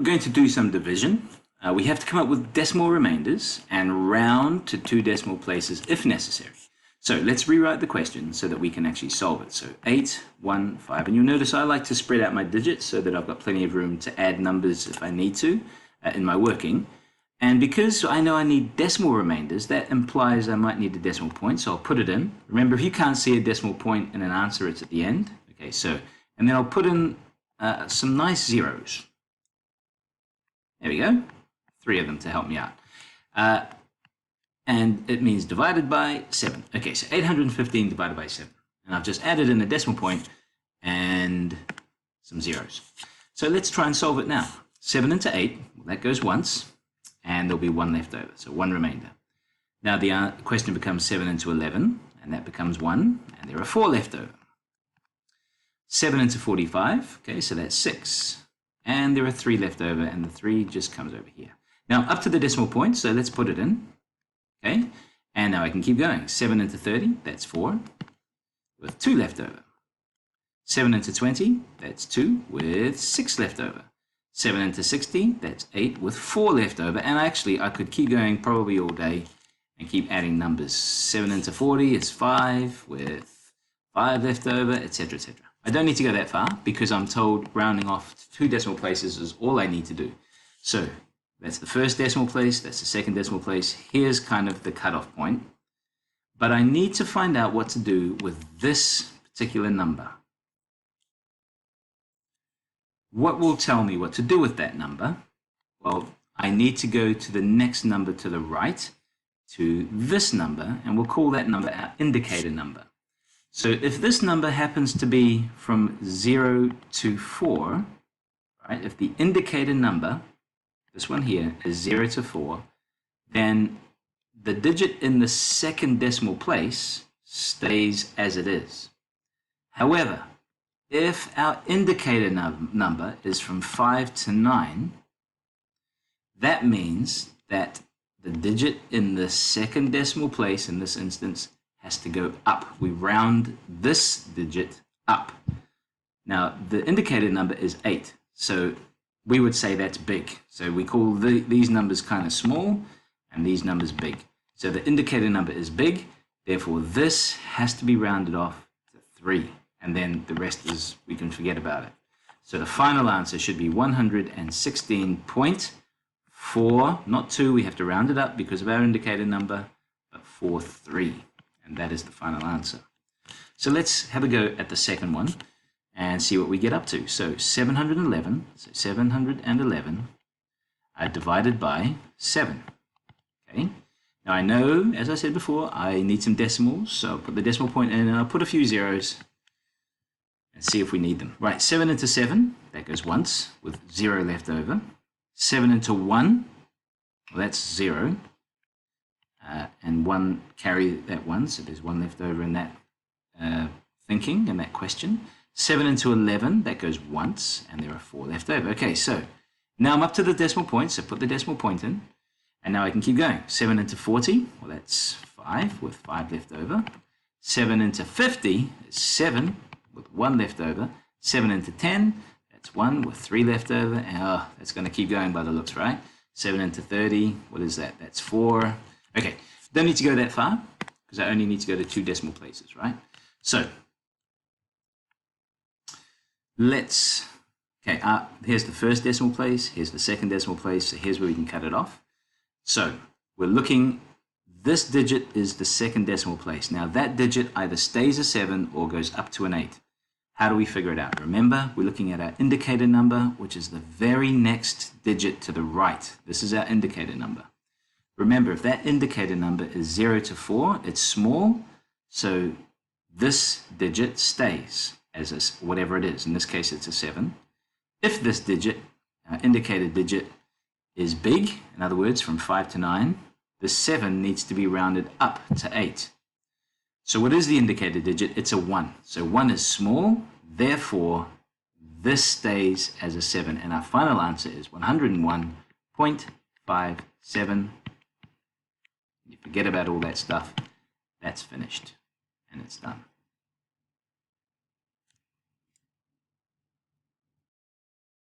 We're going to do some division. We have to come up with decimal remainders and round to 2 decimal places if necessary. So let's rewrite the question so that we can actually solve it. So 8, 1, 5. And you'll notice I like to spread out my digits so that I've got plenty of room to add numbers if I need to in my working. And because I know I need decimal remainders, that implies I might need a decimal point. So I'll put it in. Remember, if you can't see a decimal point in an answer, it's at the end. Okay, so, and then I'll put in some nice zeros. There we go, 3 of them to help me out. And it means divided by 7. Okay, so 815 divided by 7. And I've just added in a decimal point and some zeros. So let's try and solve it now. 7 into 8, well, that goes once, and there'll be 1 left over, so 1 remainder. Now the question becomes 7 into 11, and that becomes 1, and there are 4 left over. 7 into 45, okay, so that's 6. And there are 3 left over, and the 3 just comes over here. Now up to the decimal point, so let's put it in. Okay, and now I can keep going. 7 into 30, that's 4, with 2 left over. 7 into 20, that's 2, with 6 left over. 7 into 60, that's 8, with 4 left over. And actually, I could keep going probably all day and keep adding numbers. 7 into 40 is 5, with 5 left over, etc., etc. I don't need to go that far because I'm told rounding off to 2 decimal places is all I need to do. So that's the first decimal place, that's the second decimal place. Here's kind of the cutoff point. But I need to find out what to do with this particular number. What will tell me what to do with that number? Well, I need to go to the next number to the right, to this number, and we'll call that number our indicator number. So if this number happens to be from 0 to 4, right, if the indicator number, this one here, is 0 to 4, then the digit in the second decimal place stays as it is. However, if our indicator number is from 5 to 9, that means that the digit in the second decimal place, in this instance, has to go up. We round this digit up. Now, the indicator number is 8, so we would say that's big. So we call these numbers kind of small and these numbers big. So the indicator number is big, therefore this has to be rounded off to 3, and then the rest is, we can forget about it. So the final answer should be 116.4, not 2, we have to round it up because of our indicator number, but 43. And that is the final answer. So let's have a go at the second one and see what we get up to. So 711, divided by 7. Okay. Now I know, as I said before, I need some decimals, so I'll put the decimal point in and I'll put a few zeros and see if we need them. Right, 7 into 7, that goes once with 0 left over. 7 into 1, well, that's 0. And 1 carry that 1, so there's 1 left over in that thinking and that question. 7 into 11, that goes once, and there are 4 left over. Okay, so now I'm up to the decimal point, so put the decimal point in, and now I can keep going. 7 into 40, well, that's 5 with 5 left over. 7 into 50 is 7 with 1 left over. 7 into 10, that's 1 with 3 left over, and that's going to keep going by the looks, right? 7 into 30, what is that? That's 4. Okay, don't need to go that far because I only need to go to 2 decimal places, right? So let's, okay, here's the first decimal place, here's the second decimal place, so here's where we can cut it off. So we're looking, this digit is the second decimal place. Now that digit either stays a 7 or goes up to an 8. How do we figure it out? Remember, we're looking at our indicator number, which is the very next digit to the right. This is our indicator number. Remember, if that indicator number is 0 to 4, it's small, so this digit stays as whatever it is. In this case, it's a 7. If this digit, indicator digit, is big, in other words, from 5 to 9, the 7 needs to be rounded up to 8. So what is the indicator digit? It's a 1. So 1 is small, therefore this stays as a 7. And our final answer is 101.57. You forget about all that stuff. That's finished and it's done.